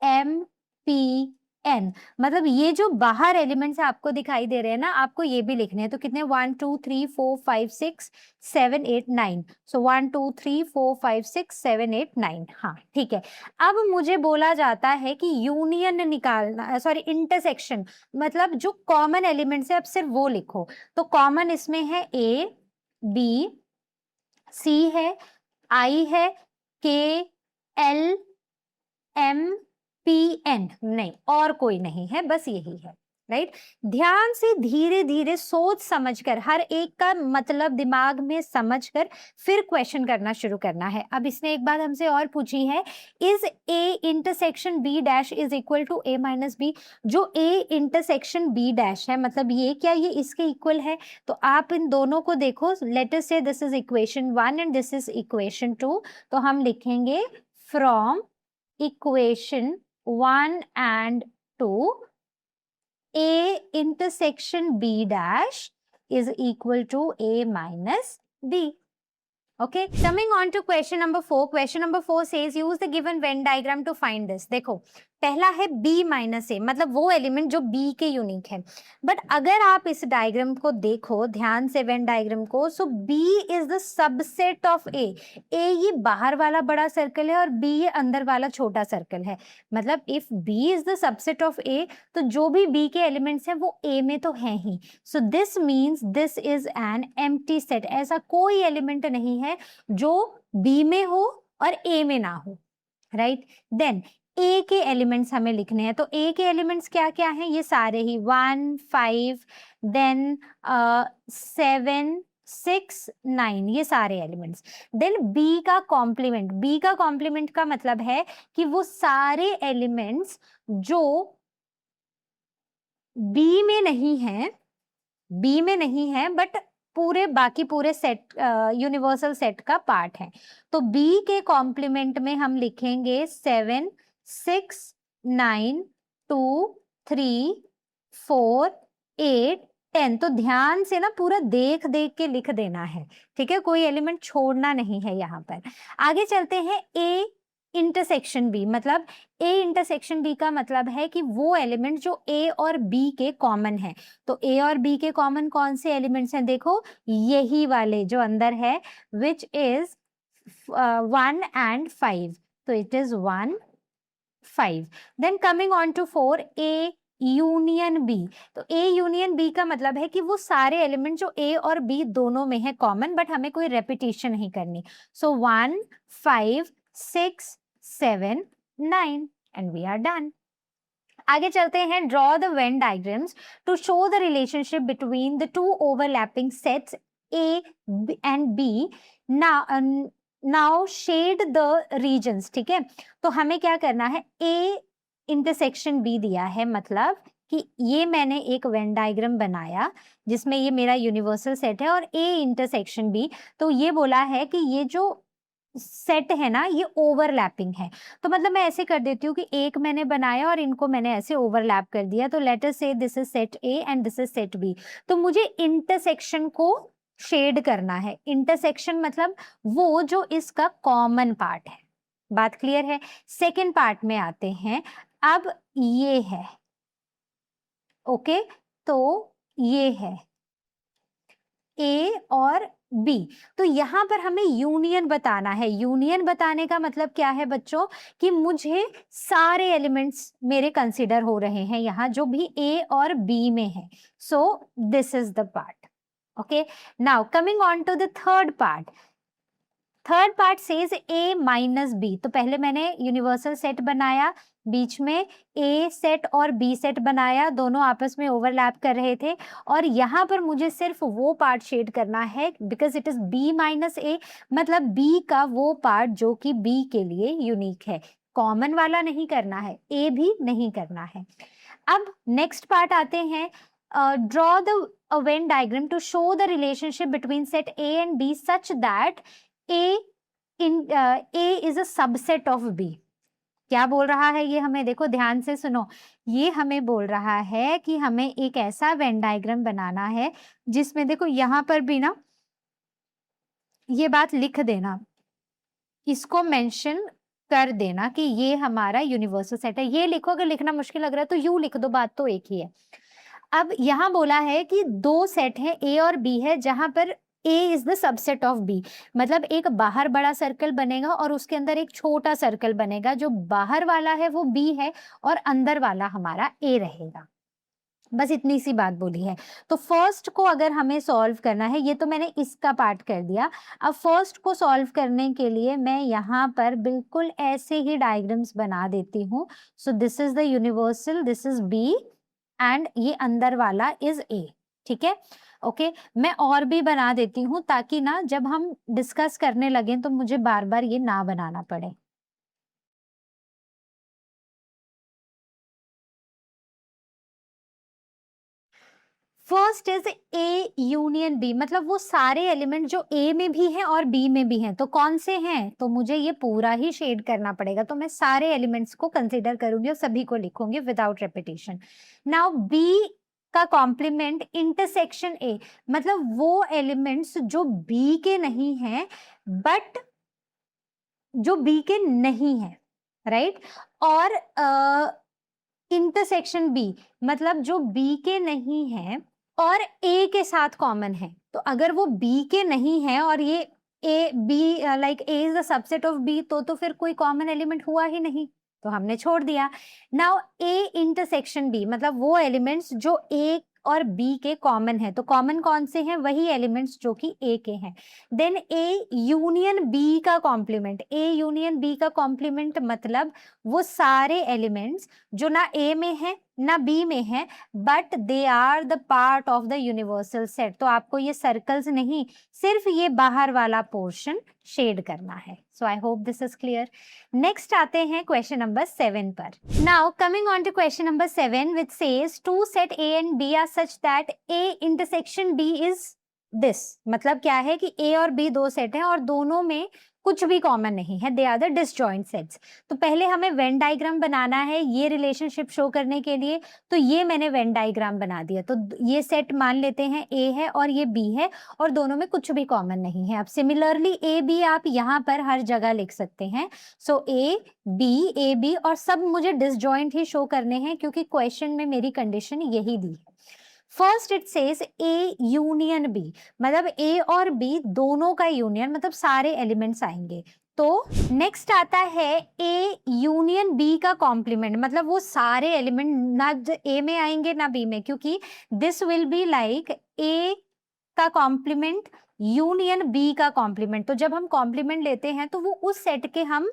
M P N, मतलब ये जो बाहर एलिमेंट्स आपको दिखाई दे रहे हैं ना, आपको ये भी लिखने हैं। तो कितने, 1 2 3 4 5 6 7 8 9, सो 1 2 3 4 5 6 7 8 9। हाँ ठीक है। अब मुझे बोला जाता है कि यूनियन निकालना, सॉरी इंटरसेक्शन, मतलब जो कॉमन एलिमेंट्स है अब सिर्फ वो लिखो। तो कॉमन इसमें है ए बी सी है, आई है, के एल एम पी एन, नहीं और कोई नहीं है, बस यही है। राइट, ध्यान से धीरे धीरे सोच समझकर हर एक का मतलब दिमाग में समझकर फिर क्वेश्चन करना शुरू करना है। अब इसने एक बात हमसे और पूछी है, is A intersection B dash is equal to A minus B. जो ए इंटरसेक्शन बी डैश है, मतलब ये क्या, ये इसके इक्वल है। तो आप इन दोनों को देखो, late us say this is equation 1 and this is equation 2। तो हम लिखेंगे from equation 1 and 2, A intersection B dash is equal to A minus B. Okay, coming on to question number 4. Question number 4 says use the given Venn diagram to find this. देखो, पहला है b minus A, मतलब वो element जो b के unique है। But अगर आप इस डायग्राम को देखो ध्यान से, वेन डायग्राम को, सो b is the subset of a। a ये बाहर वाला बड़ा सर्कल है और b ये अंदर वाला छोटा सर्कल है। मतलब if b is the subset of a, तो जो भी b के एलिमेंट्स हैं वो a में तो हैं ही। So this means this is an empty set. ऐसा कोई एलिमेंट नहीं है जो b में हो और a में ना हो। राइट, देन ए के एलिमेंट्स हमें लिखने हैं। तो ए के एलिमेंट्स क्या क्या हैं, ये सारे ही 1 5 देन 7 6 9, ये सारे एलिमेंट्स। देन बी का कॉम्प्लीमेंट, बी का कॉम्प्लीमेंट का मतलब है कि वो सारे एलिमेंट्स जो बी में नहीं है, बी में नहीं है बट पूरे बाकी पूरे सेट यूनिवर्सल सेट का पार्ट है। तो बी के कॉम्प्लीमेंट में हम लिखेंगे 7 6 9 2 3 4 8 10। तो ध्यान से ना पूरा देख देख के लिख देना है, ठीक है, कोई एलिमेंट छोड़ना नहीं है यहाँ पर। आगे चलते हैं, ए इंटरसेक्शन बी, मतलब ए इंटरसेक्शन बी का मतलब है कि वो एलिमेंट जो ए और बी के कॉमन है। तो ए और बी के कॉमन कौन से एलिमेंट्स हैं, देखो यही वाले जो अंदर है, विच इज 1 and 5। तो it is 1 5। Then coming on to 4, A union B. तो ए यूनियन बी का मतलब है कि वो सारे एलिमेंट जो ए और बी दोनों में है कॉमन, बट हमें कोई रेपिटेशन नहीं करनी। So 1 5 6 7 9 and we are done. आगे चलते हैं, draw the Venn diagrams to show the relationship between the two overlapping sets A and B. Now shade the regions, ठीक है। तो हमें क्या करना है, ए इंटरसेक्शन बी दिया है, मतलब कि ये मैंने एक वेन डायग्राम बनाया जिसमें ये मेरा यूनिवर्सल सेट है, और ए इंटरसेक्शन बी, तो ये बोला है कि ये जो सेट है ना ये ओवरलैपिंग है। तो मतलब मैं ऐसे कर देती हूँ कि एक मैंने बनाया और इनको मैंने ऐसे ओवरलैप कर दिया। तो let us say this is set A and this is set B. तो मुझे इंटरसेक्शन को शेड करना है। इंटरसेक्शन मतलब वो जो इसका कॉमन पार्ट है। बात क्लियर है। सेकेंड पार्ट में आते हैं। अब ये है, ओके, तो ये है ए और बी। तो यहां पर हमें यूनियन बताना है। यूनियन बताने का मतलब क्या है बच्चों, कि मुझे सारे एलिमेंट्स मेरे कंसीडर हो रहे हैं यहाँ जो भी ए और बी में है। So this is the part. Okay, now coming on to the third part. Third part says A minus B. तो पहले मैंने यूनिवर्सल सेट बनाया, बीच में ए सेट और बी सेट बनाया, दोनों आपस में ओवरलैप कर रहे थे, और यहाँ पर मुझे सिर्फ वो पार्ट शेड करना है because it is B minus A, मतलब बी का वो पार्ट जो कि बी के लिए यूनिक है। कॉमन वाला नहीं करना है, ए भी नहीं करना है। अब नेक्स्ट पार्ट आते हैं, draw the a Venn diagram to show the relationship between set A and B such that A is a subset of B. क्या बोल रहा है ये हमें, देखो ध्यान से सुनो, ये हमें बोल रहा है कि हमें एक ऐसा वेन डायग्राम बनाना है जिसमें देखो यहाँ पर भी ना ये बात लिख देना, इसको मेंशन कर देना कि ये हमारा यूनिवर्सल सेट है। ये लिखो, अगर लिखना मुश्किल लग रहा है तो यू लिख दो, बात तो एक ही है। अब यहाँ बोला है कि दो सेट है ए और बी है, जहां पर A is the subset of B, मतलब एक बाहर बड़ा सर्कल बनेगा और उसके अंदर एक छोटा सर्कल बनेगा, जो बाहर वाला है वो बी है और अंदर वाला हमारा ए रहेगा। बस इतनी सी बात बोली है। तो फर्स्ट को अगर हमें सॉल्व करना है, ये तो मैंने इसका पार्ट कर दिया, अब फर्स्ट को सॉल्व करने के लिए मैं यहाँ पर बिल्कुल ऐसे ही डायग्राम्स बना देती हूँ। So this is the universal, this is B and ये अंदर वाला इज ए, ठीक है। ओके, मैं और भी बना देती हूँ ताकि ना जब हम डिस्कस करने लगे तो मुझे बार बार ये ना बनाना पड़े। First is A union B, मतलब वो सारे एलिमेंट जो ए में भी हैं और बी में भी हैं, तो कौन से हैं, तो मुझे ये पूरा ही शेड करना पड़ेगा। तो मैं सारे एलिमेंट्स को कंसीडर करूंगी और सभी को लिखूंगी विदाउट रेपिटेशन। नाउ बी का कॉम्प्लीमेंट इंटरसेक्शन ए, मतलब वो एलिमेंट्स जो बी के नहीं हैं बट जो बी के नहीं है, राइट। और इंटरसेक्शन बी, मतलब जो बी के नहीं है और ए के साथ कॉमन है। तो अगर वो बी के नहीं है और ये A B like A is the subset of B, तो फिर कोई कॉमन एलिमेंट हुआ ही नहीं, तो हमने छोड़ दिया। नाउ ए इंटरसेक्शन बी, मतलब वो एलिमेंट्स जो ए और बी के कॉमन है, तो कॉमन कौन से हैं, वही एलिमेंट्स जो कि ए के हैं। देन ए यूनियन बी का कॉम्प्लीमेंट, ए यूनियन बी का कॉम्प्लीमेंट मतलब वो सारे एलिमेंट्स जो ना ए में है ना बी में है but they are the part of the universal set. तो आपको ये सर्कल्स नहीं, सिर्फ ये बाहर वाला पोर्शन शेड करना है। So I hope this is clear. Next आते हैं क्वेश्चन नंबर 7 पर। Now coming on to question number 7 which says two set A and B are such that A intersection B is this, मतलब क्या है कि ए और बी दो set हैं और दोनों में कुछ भी कॉमन नहीं है, they are the disjoint sets. तो पहले हमें वेन डायग्राम बनाना है ये रिलेशनशिप शो करने के लिए, तो ये मैंने वेन डायग्राम बना दिया। तो ये सेट मान लेते हैं ए है और ये बी है और दोनों में कुछ भी कॉमन नहीं है। अब सिमिलरली ए बी आप यहाँ पर हर जगह लिख सकते हैं। सो ए बी और सब मुझे डिसजॉइंट ही शो करने हैं क्योंकि क्वेश्चन में मेरी कंडीशन यही दी है। First it says A union B, मतलब ए और बी दोनों का यूनियन, मतलब सारे एलिमेंट्स आएंगे। तो नेक्स्ट आता है ए यूनियन बी का कॉम्प्लीमेंट, मतलब वो सारे एलिमेंट ना ए में आएंगे ना बी में, क्योंकि दिस विल बी लाइक ए का कॉम्प्लीमेंट यूनियन बी का कॉम्प्लीमेंट। तो जब हम कॉम्प्लीमेंट लेते हैं तो वो उस सेट के हम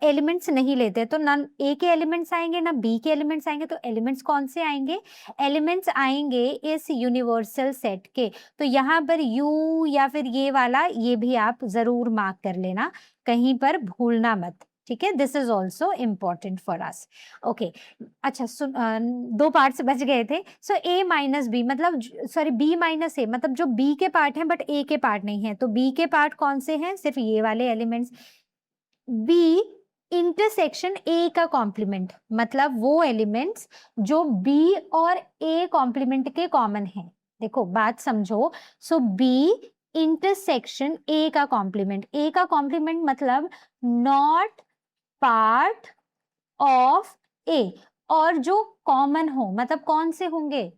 एलिमेंट्स नहीं लेते, तो ना ए के एलिमेंट्स आएंगे ना बी के एलिमेंट्स आएंगे। तो एलिमेंट्स कौन से आएंगे, एलिमेंट्स आएंगे इस यूनिवर्सल सेट के। तो यहाँ पर यू या फिर ये वाला ये भी आप जरूर मार्क कर लेना, कहीं पर भूलना मत, ठीक है। This is also important for us. Okay, अच्छा दो पार्ट्स बच गए थे। सो ए माइनस बी, मतलब सॉरी बी माइनस ए, मतलब जो बी के पार्ट हैं बट ए के पार्ट नहीं है। तो बी के पार्ट कौन से हैं, सिर्फ ये वाले एलिमेंट्स। बी इंटरसेक्शन ए का कॉम्प्लीमेंट, मतलब वो एलिमेंट्स जो बी और ए कॉम्प्लीमेंट के कॉमन है। देखो बात समझो। सो बी इंटरसेक्शन ए का कॉम्प्लीमेंट, ए का कॉम्प्लीमेंट मतलब नॉट पार्ट ऑफ ए, और जो कॉमन हो, मतलब कौन से होंगे,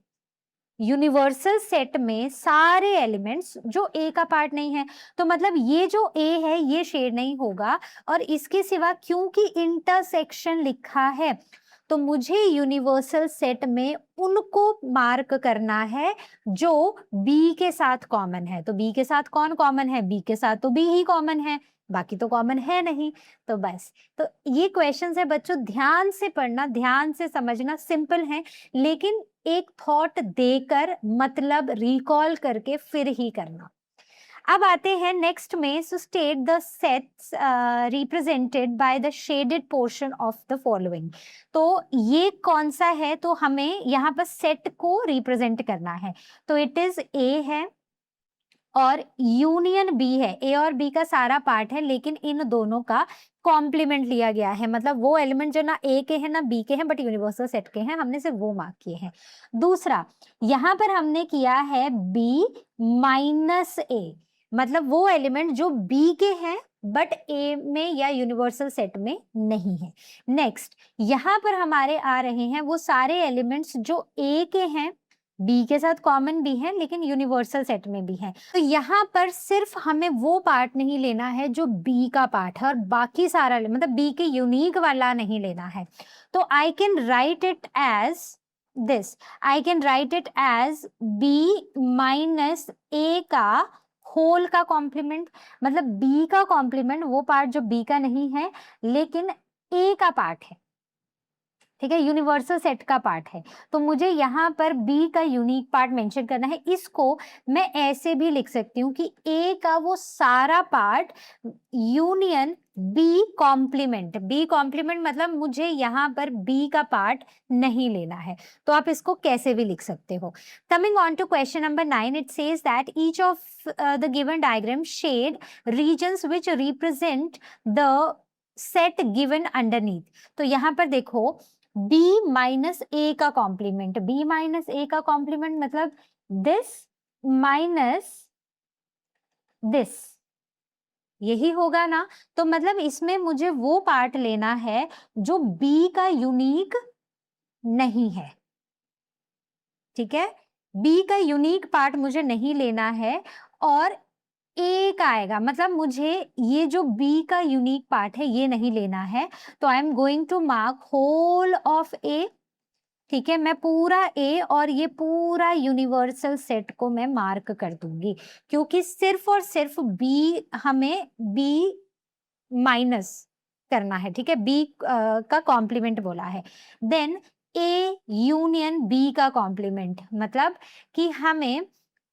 यूनिवर्सल सेट में सारे एलिमेंट्स जो ए का पार्ट नहीं है। तो मतलब ये जो ए है ये शेड नहीं होगा, और इसके सिवा क्योंकि इंटरसेक्शन लिखा है तो मुझे यूनिवर्सल सेट में उनको मार्क करना है जो बी के साथ कॉमन है। तो बी के साथ कौन कॉमन है, बी के साथ तो बी ही कॉमन है, बाकी तो कॉमन है नहीं। तो बस, तो ये क्वेश्चंस है बच्चों, ध्यान से पढ़ना, ध्यान से समझना, सिंपल है लेकिन एक थॉट देकर मतलब रिकॉल करके फिर ही करना। अब आते हैं नेक्स्ट में, so state the sets represented by the shaded portion of the following. तो ये कौन सा है, तो हमें यहाँ पर सेट को रिप्रेजेंट करना है, तो इट इज ए है और यूनियन बी है। ए और बी का सारा पार्ट है, लेकिन इन दोनों का कॉम्प्लीमेंट लिया गया है, मतलब वो एलिमेंट जो ना ए के हैं ना बी के हैं बट यूनिवर्सल सेट के हैं, हमने सिर्फ वो मार्क किए हैं। दूसरा, यहाँ पर हमने किया है बी माइनस ए, मतलब वो एलिमेंट जो बी के हैं बट ए में या यूनिवर्सल सेट में नहीं है। नेक्स्ट, यहाँ पर हमारे आ रहे हैं वो सारे एलिमेंट्स जो ए के हैं, बी के साथ कॉमन भी है लेकिन यूनिवर्सल सेट में भी है। तो यहाँ पर सिर्फ हमें वो पार्ट नहीं लेना है जो बी का पार्ट है, और बाकी सारा मतलब बी के यूनिक वाला नहीं लेना है। तो I can write it as this, I can write it as B minus A का होल का कॉम्प्लीमेंट, मतलब बी का कॉम्प्लीमेंट वो पार्ट जो बी का नहीं है लेकिन ए का पार्ट है, ठीक है, यूनिवर्सल सेट का पार्ट है। तो मुझे यहाँ पर बी का यूनिक पार्ट मेंशन करना है। इसको मैं ऐसे भी लिख सकती हूँ कि ए का वो सारा part union B complement, B complement मतलब मुझे यहाँ पर बी का पार्ट नहीं लेना है। तो आप इसको कैसे भी लिख सकते हो। Coming on to question number 9, it says that each of the given diagram shade regions which represent the set given underneath. तो यहाँ पर देखो b माइनस ए का कॉम्प्लीमेंट, b माइनस ए का कॉम्प्लीमेंट मतलब दिस माइनस दिस, यही होगा ना। तो मतलब इसमें मुझे वो पार्ट लेना है जो b का यूनिक नहीं है, ठीक है, b का यूनिक पार्ट मुझे नहीं लेना है और ए का आएगा, मतलब मुझे ये जो b का यूनिक पार्ट है ये नहीं लेना है। तो I am going to mark whole of A, ठीक है, मैं पूरा ए और ये पूरा यूनिवर्सल सेट को मैं मार्क कर दूंगी, क्योंकि सिर्फ और सिर्फ बी हमें बी माइनस करना है, ठीक है, बी का कॉम्प्लीमेंट बोला है। देन ए यूनियन बी का कॉम्प्लीमेंट, मतलब कि हमें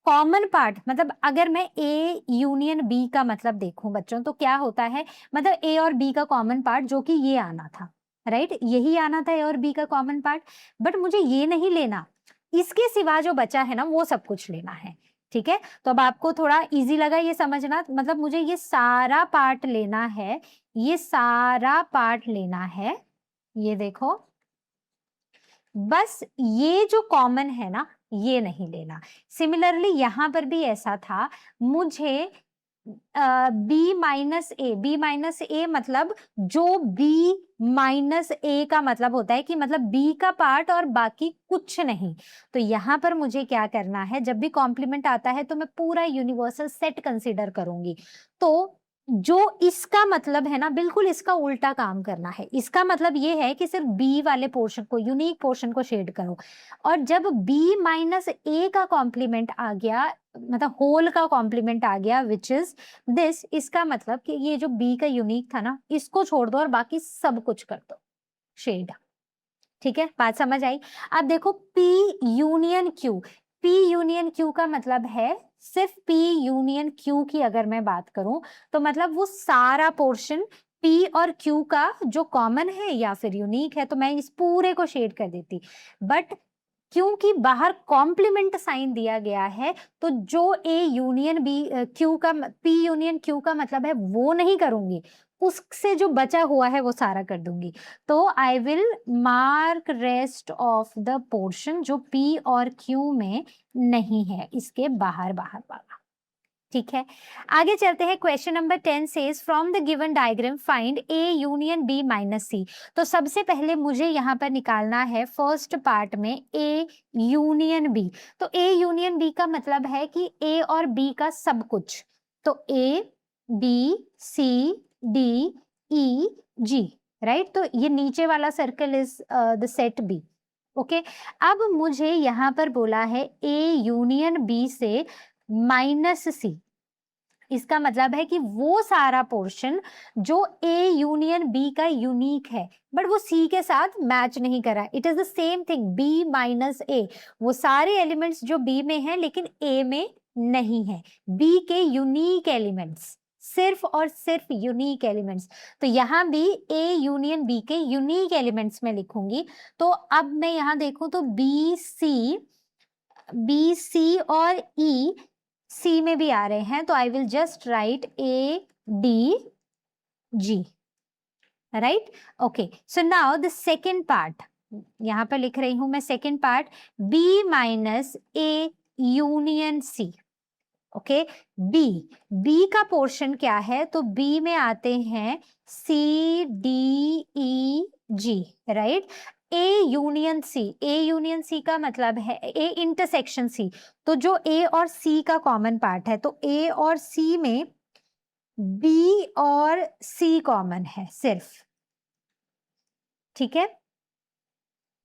कॉमन पार्ट, मतलब अगर मैं ए यूनियन बी का मतलब देखूं बच्चों तो क्या होता है, मतलब ए और बी का कॉमन पार्ट जो कि ये आना था, राइट, यही आना था ए और बी का कॉमन पार्ट, बट मुझे ये नहीं लेना, इसके सिवा जो बचा है ना वो सब कुछ लेना है, ठीक है। तो अब आपको थोड़ा इजी लगा ये समझना, मतलब मुझे ये सारा पार्ट लेना है, ये सारा पार्ट लेना है, ये देखो, बस ये जो कॉमन है ना ये नहीं लेना। सिमिलरली यहां पर भी ऐसा था, मुझे B minus A, B minus A मतलब जो बी माइनस ए का मतलब होता है कि मतलब बी का पार्ट और बाकी कुछ नहीं। तो यहाँ पर मुझे क्या करना है, जब भी कॉम्प्लीमेंट आता है तो मैं पूरा यूनिवर्सल सेट कंसीडर करूंगी। तो जो इसका मतलब है ना बिल्कुल इसका उल्टा काम करना है। इसका मतलब ये है कि सिर्फ बी वाले पोर्शन को, यूनिक पोर्शन को शेड करो, और जब बी माइनस ए का कॉम्प्लीमेंट आ गया, मतलब होल का कॉम्प्लीमेंट आ गया विच इज दिस, इसका मतलब कि ये जो बी का यूनिक था ना इसको छोड़ दो और बाकी सब कुछ कर दो शेड, ठीक है, बात समझ आई। अब देखो P union Q, P union Q का मतलब है सिर्फ P यूनियन Q की अगर मैं बात करूं तो मतलब वो सारा पोर्शन P और Q का जो कॉमन है या फिर यूनिक है तो मैं इस पूरे को शेड कर देती, बट क्योंकि बाहर कॉम्प्लीमेंट साइन दिया गया है तो जो ए यूनियन बी क्यू का, पी यूनियन क्यू का मतलब है वो नहीं करूंगी, उससे जो बचा हुआ है वो सारा कर दूंगी। तो I will mark rest of the portion जो पी और क्यू में नहीं है, इसके बाहर बाहर वाला, ठीक है। आगे चलते हैं, question number 10 says from the given diagram find A union B minus C. तो सबसे पहले मुझे यहाँ पर निकालना है फर्स्ट पार्ट में ए यूनियन बी। तो ए यूनियन बी का मतलब है कि ए और बी का सब कुछ, तो A B C D E G, right, तो ये नीचे वाला circle is the set B, okay. अब मुझे यहाँ पर बोला है ए यूनियन बी से माइनस सी, इसका मतलब है कि वो सारा पोर्शन जो ए यूनियन बी का यूनिक है बट वो सी के साथ मैच नहीं कर रहा, it is the same thing B minus A, वो सारे एलिमेंट्स जो बी में हैं लेकिन ए में नहीं है, बी के यूनिक एलिमेंट्स, सिर्फ और सिर्फ यूनिक एलिमेंट्स। तो यहाँ भी ए यूनियन बी के यूनिक एलिमेंट्स में लिखूंगी। तो अब मैं यहाँ देखूं तो बी सी और ई सी में भी आ रहे हैं, तो I will just write A D G, right. Okay, so now the second part, यहाँ पर लिख रही हूं मैं second part, B minus A union C. Okay, B का पोर्शन क्या है, तो बी में आते हैं C D E G, right. A union C का मतलब है ए इंटरसेक्शन सी, तो जो ए और सी का कॉमन पार्ट है, तो ए और सी में बी और सी कॉमन है सिर्फ, ठीक है,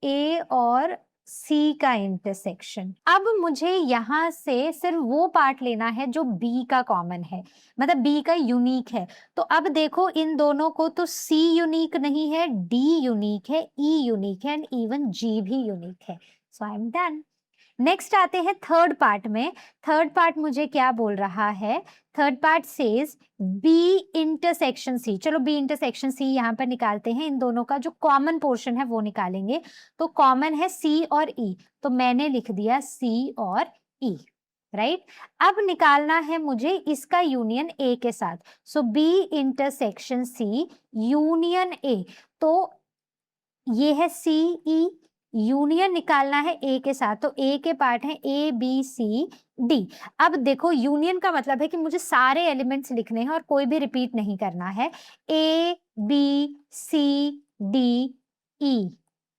ए और सी का इंटरसेक्शन। अब मुझे यहाँ से सिर्फ वो पार्ट लेना है जो बी का कॉमन है, मतलब बी का यूनिक है। तो अब देखो इन दोनों को, तो सी यूनिक नहीं है, डी यूनिक है, ई यूनिक है, एंड इवन जी भी यूनिक है। So I am done. Next आते हैं थर्ड पार्ट में। थर्ड पार्ट मुझे क्या बोल रहा है, third part says B intersection C. चलो बी इंटरसेक्शन सी यहाँ पर निकालते हैं, इन दोनों का जो कॉमन पोर्शन है वो निकालेंगे। तो कॉमन है सी और ई, तो मैंने लिख दिया सी और ई, राइट। अब निकालना है मुझे इसका यूनियन ए के साथ। So B intersection C union A, तो ये है सी ई, यूनियन निकालना है ए के साथ, तो ए के पार्ट है ए बी सी डी। अब देखो यूनियन का मतलब है कि मुझे सारे एलिमेंट्स लिखने हैं और कोई भी रिपीट नहीं करना है। A B C D E,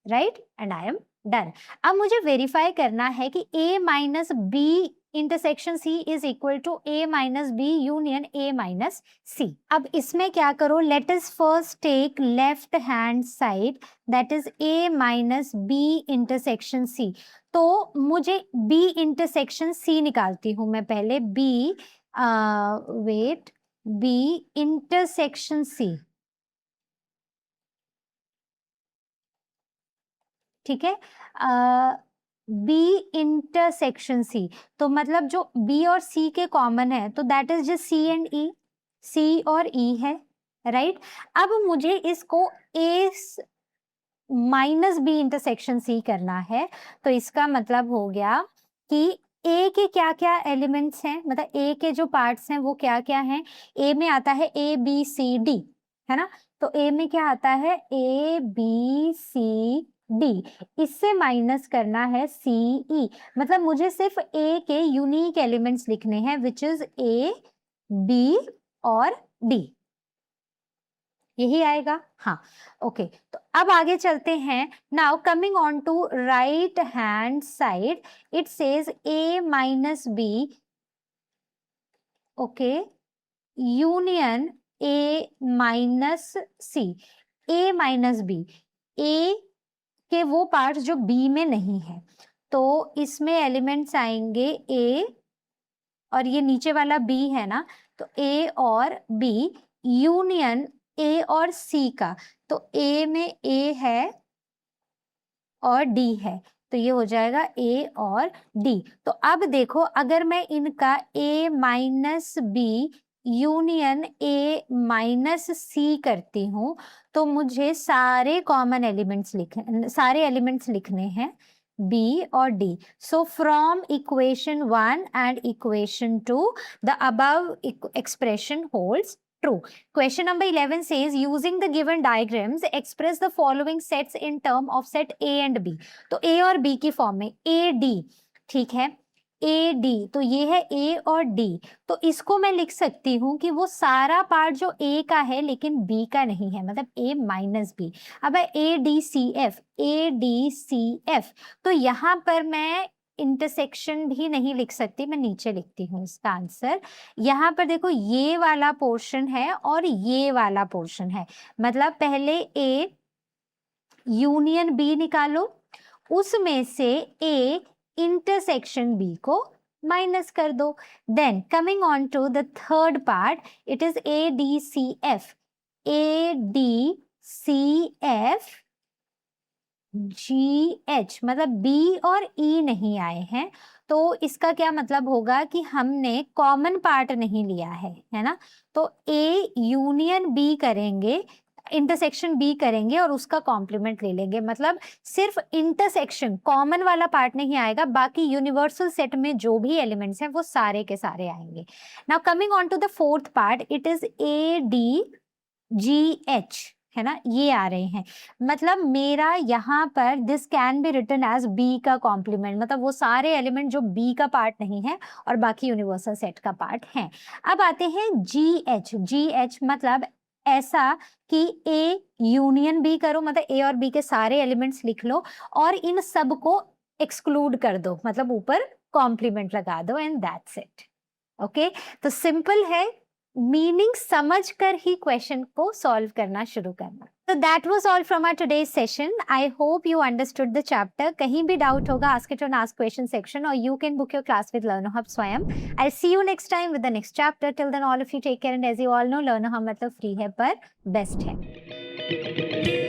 right, and I am done. अब मुझे वेरीफाई करना है कि A minus B intersection C is equal to A minus B union A minus C. अब इसमें क्या करो, let us first take left hand side, that is A minus B intersection C. तो मुझे बी इंटरसेक्शन सी निकालती हूं मैं पहले, B wait B intersection C, ठीक है, बी इंटरसेक्शन सी, तो मतलब जो बी और सी के कॉमन है, तो that is just C and E, C और ई है, राइट। अब मुझे इसको A minus B intersection C करना है, तो इसका मतलब हो गया कि ए के क्या क्या एलिमेंट्स हैं, मतलब ए के जो पार्ट्स हैं वो क्या क्या हैं। ए में आता है ए बी सी डी, है ना, तो ए में क्या आता है ए बी सी डी, इससे माइनस करना है सी ई, मतलब मुझे सिर्फ ए के यूनिक एलिमेंट्स लिखने हैं, विच इज ए बी और डी, यही आएगा। हाँ, ओके, तो अब आगे चलते हैं। Now coming on to right hand side, it says A minus B, okay, union A minus C, A minus B, A के वो पार्ट्स जो बी में नहीं है, तो इसमें एलिमेंट्स आएंगे ए, और ये नीचे वाला बी है ना, तो ए और बी यूनियन ए और सी का, तो ए में ए है और डी है, तो ये हो जाएगा ए और डी। तो अब देखो अगर मैं इनका A minus B union A minus C करती हूँ, तो मुझे सारे कॉमन एलिमेंट्स लिखने हैं B और D. So from equation 1 and equation 2, the above expression holds true. Question number 11 says using the given diagrams express the following sets in term of set A and B. तो A और B की form में AD, ठीक है, AD, तो ये है A और D, तो इसको मैं लिख सकती हूँ कि वो सारा पार्ट जो A का है लेकिन B का नहीं है, मतलब A माइनस B। अब है ADCF, तो यहाँ पर मैं इंटरसेक्शन भी नहीं लिख सकती, मैं नीचे लिखती हूँ इसका आंसर। यहाँ पर देखो ये वाला पोर्शन है और ये वाला पोर्शन है, मतलब पहले A यूनियन B निकालो, उसमें से A इंटरसेक्शन B को माइनस कर दो। Then coming on to the third part, it is ADCF GH मतलब B और E नहीं आए हैं, तो इसका क्या मतलब होगा कि हमने कॉमन पार्ट नहीं लिया है ना। तो A यूनियन B करेंगे, इंटरसेक्शन B करेंगे और उसका कॉम्प्लीमेंट ले लेंगे, मतलब सिर्फ इंटरसेक्शन कॉमन वाला पार्ट नहीं आएगा, बाकी यूनिवर्सल सेट में जो भी एलिमेंट्स हैं वो सारे के सारे आएंगे। Now coming on to the fourth part, it is ADGH, है ना, ये आ रहे हैं। मतलब मेरा यहाँ पर this can be written as B का कॉम्प्लीमेंट, मतलब वो सारे एलिमेंट जो B का पार्ट नहीं है और बाकी यूनिवर्सल सेट का पार्ट है। अब आते हैं GH मतलब ऐसा कि A यूनियन B करो, मतलब A और B के सारे एलिमेंट्स लिख लो और इन सब को एक्सक्लूड कर दो, मतलब ऊपर कॉम्प्लीमेंट लगा दो, एंड दैट्स इट। ओके, तो सिंपल है, मीनिंग समझकर ही क्वेश्चन को सॉल्व करना शुरू करना। So that was all from our today's session. I hope you understood the chapter. कहीं भी doubt होगा, ask it on Ask Question section, or you can book your class with LearnerHub स्वयं. I'll see you next time with the next chapter. Till then, all of you take care, and as you all know, LearnerHub मतलब free है पर best है।